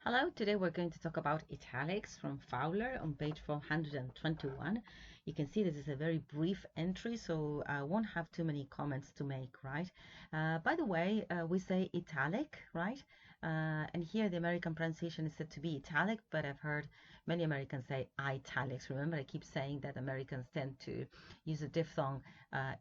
Hello, today we're going to talk about italics from Fowler on page 421. You can see this is a very brief entry, so I won't have too many comments to make, right? By the way, we say italic, right? And here the American pronunciation is said to be italic, but I've heard many Americans say italics. Remember, I keep saying that Americans tend to use a diphthong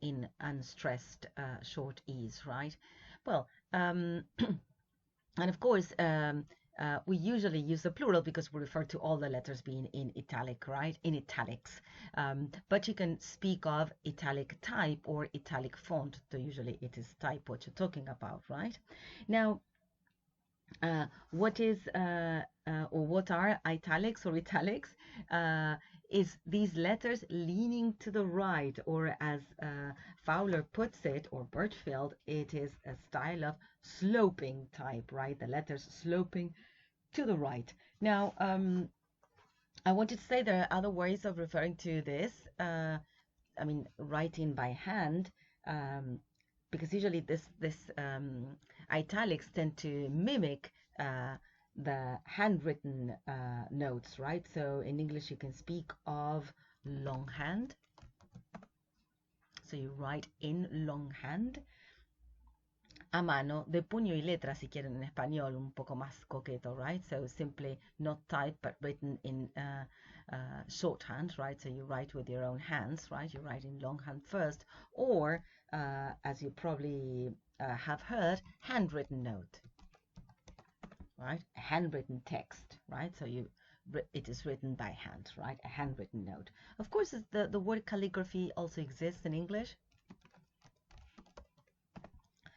in unstressed short e's, right? Well, and of course, we usually use the plural because we refer to all the letters being in italic, right? In italics. But you can speak of italic type or italic font. So usually it is type what you're talking about, right? Now, what are italics or italics? Is these letters leaning to the right, or as Fowler puts it, or Birchfield, it is a style of sloping type, right? The letters sloping to the right. Now, I wanted to say there are other ways of referring to this. I mean, writing by hand, because usually this italics tend to mimic the handwritten notes, right? So in English you can speak of longhand. So you write in longhand. A mano, de puño y letra, si quieren en español, un poco más coqueto, right? So simply not typed, but written in shorthand, right? So you write with your own hands, right? You write in longhand first, or as you probably have heard, handwritten note, right? A handwritten text, right? So it is written by hand, right? A handwritten note. Of course, the word calligraphy also exists in English.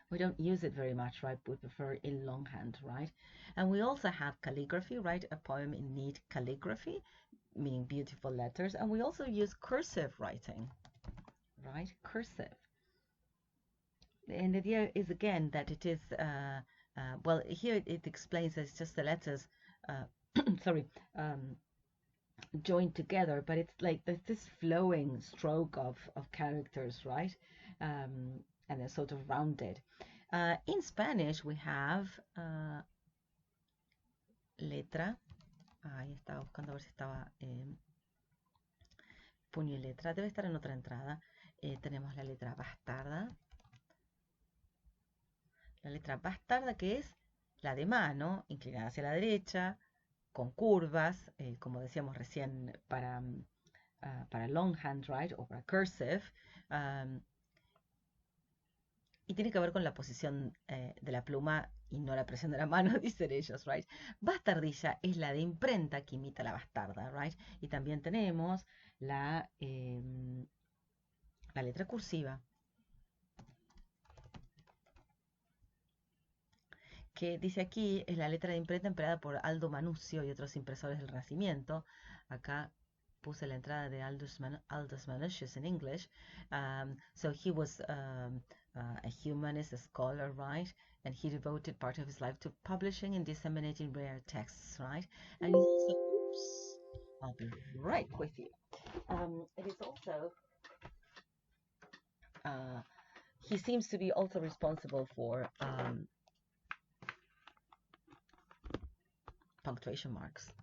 We don't use it very much, right? We prefer in longhand, right? And we also have calligraphy, right? A poem in neat calligraphy, meaning beautiful letters. And we also use cursive writing, right? Cursive. And the idea is, again, that it is, well, here it explains that it's just the letters, sorry, joined together, but it's like there's this flowing stroke of characters, right? And they're sort of rounded. In Spanish, we have letra. Ahí estaba buscando a ver si estaba puño y letra. Debe estar en otra entrada. Tenemos la letra bastarda. La letra bastarda, que es la de mano, inclinada hacia la derecha, con curvas, como decíamos recién para longhand, right? O para cursive. Y tiene que ver con la posición de la pluma y no la presión de la mano, dicen ellos, right? Bastardilla es la de imprenta que imita la bastarda, right? Y también tenemos la letra cursiva, que dice aquí es la letra de imprenta empleada por Aldo Manuzio y otros impresores del Renacimiento. Acá puse la entrada de Aldus Manutius in English. So he was a humanist, a scholar, right? And he devoted part of his life to publishing and disseminating rare texts, right? And he's also, oops, I'll be right with you. It is also, he seems to be also responsible for punctuation marks.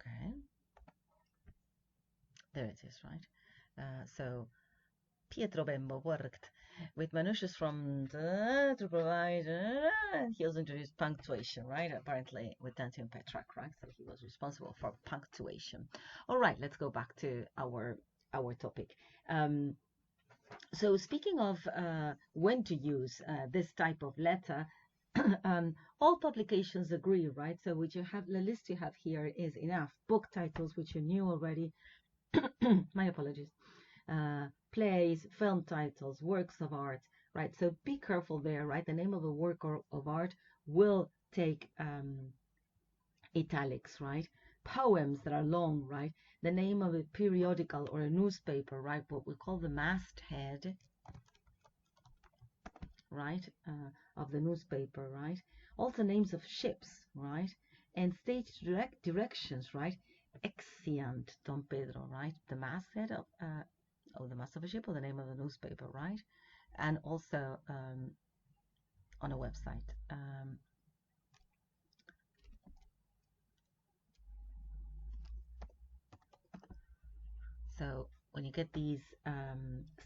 Okay. There it is, right? So Pietro Bembo worked with Manutius to provide, he also introduced punctuation, right? Apparently with Dante and Petrarch, right? So he was responsible for punctuation. All right, let's go back to our topic. So speaking of when to use this type of letter, all publications agree, right? So what you have, the list you have here is enough. Book titles, which you knew already. My apologies. Plays, film titles, works of art, right? So be careful there, right? The name of a work of art will take italics, right? Poems that are long, right? The name of a periodical or a newspaper, right? What we call the masthead, right? Of the newspaper, right? Also names of ships, right? And stage directions, right? Exeunt Don Pedro, right? The masthead of the mast of a ship, or the name of the newspaper, right? and also on a website. So when you get these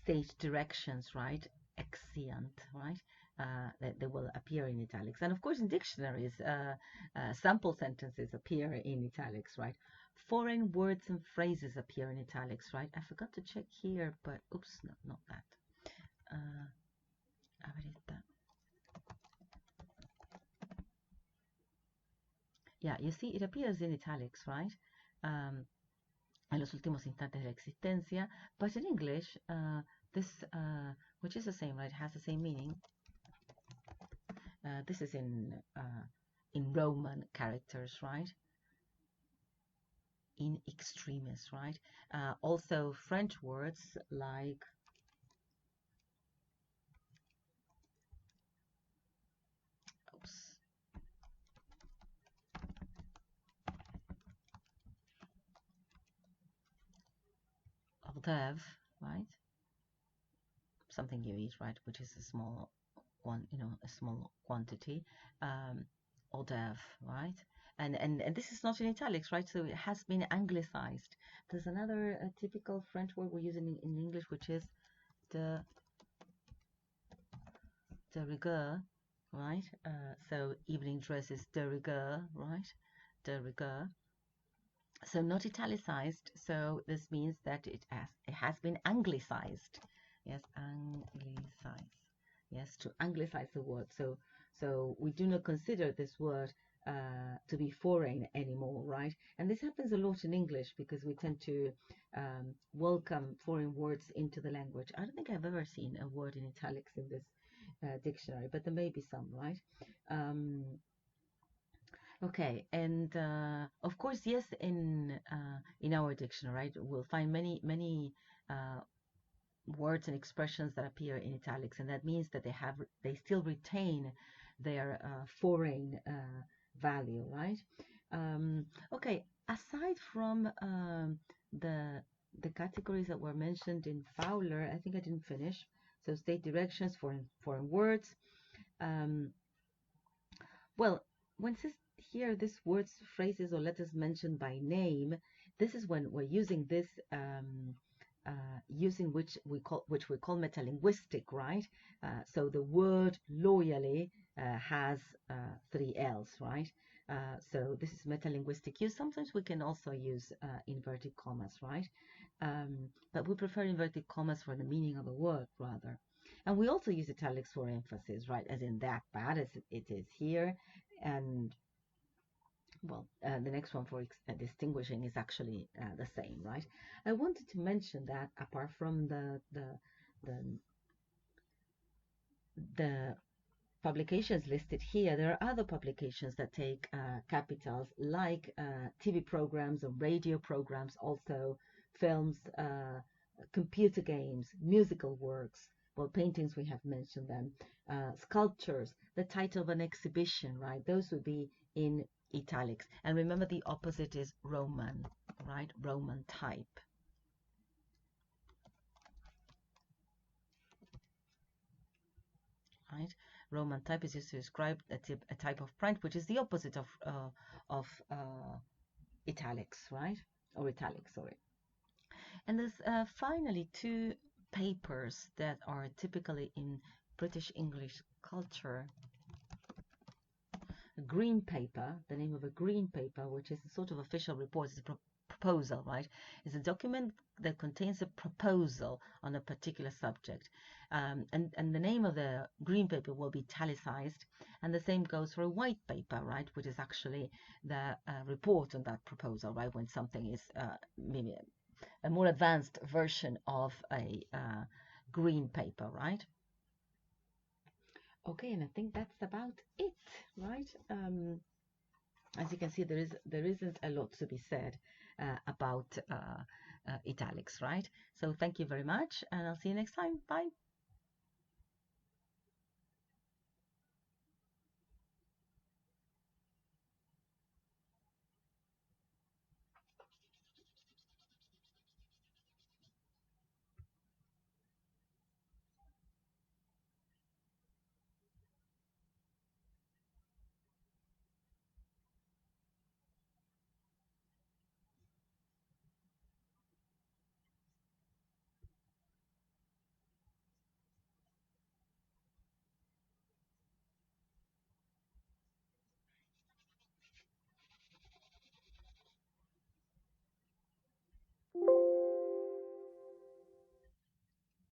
stage directions, right, exeunt, right, they will appear in italics. And of course, in dictionaries, sample sentences appear in italics, right? Foreign words and phrases appear in italics, right? I forgot to check here, but oops, no, not that. Yeah, you see, it appears in italics, right? En los últimos instantes de la existencia, but in English, this, which is the same, right, has the same meaning. This is in Roman characters, right? In extremis, right? Also, French words like hors d'oeuvre, right? Something you eat, right? Which is a small one, you know, a small quantity. Hors d'oeuvre, right? And this is not in italics, right? So it has been anglicized. There's another typical French word we use in English, which is de rigueur, right? So evening dress is de rigueur, right? De rigueur. So not italicized. So this means that it has been anglicized. Yes, anglicize. Yes, to anglicize the word. So we do not consider this word to be foreign anymore, right? And this happens a lot in English because we tend to welcome foreign words into the language. I don't think I've ever seen a word in italics in this dictionary, but there may be some, right? Okay, and of course, yes, in our dictionary, right, we'll find many words and expressions that appear in italics, and that means that they still retain their foreign value, right? Okay, aside from the categories that were mentioned in Fowler, I think I didn't finish. So state directions, foreign words. Well, when it says here this words, phrases, or letters mentioned by name, this is when we're using this using which we call metalinguistic, right? So the word loyally has 3 L's, right? So this is metalinguistic use. Sometimes we can also use inverted commas, right? But we prefer inverted commas for the meaning of a word rather. And we also use italics for emphasis, right? As in that bad as it is here. And well, the next one for distinguishing is actually the same, right? I wanted to mention that apart from the publications listed here, there are other publications that take capitals, like TV programs or radio programs, also films, computer games, musical works. Well, paintings, we have mentioned them. Sculptures, the title of an exhibition, right? Those would be in italics. And remember, the opposite is Roman, right? Roman type. Right? Roman type is used to describe a type of print, which is the opposite of italics, right? Or italics, sorry. And there's finally 2 papers that are typically in British English culture. A green paper, the name of a green paper, which is a sort of official report, is a proposal, right? It's a document that contains a proposal on a particular subject. And the name of the green paper will be italicized, and the same goes for a white paper, right? Which is actually the report on that proposal, right? When something is maybe a more advanced version of a green paper, right? Okay, and I think that's about it, right? As you can see, there isn't a lot to be said about italics, right? So thank you very much, and I'll see you next time. Bye.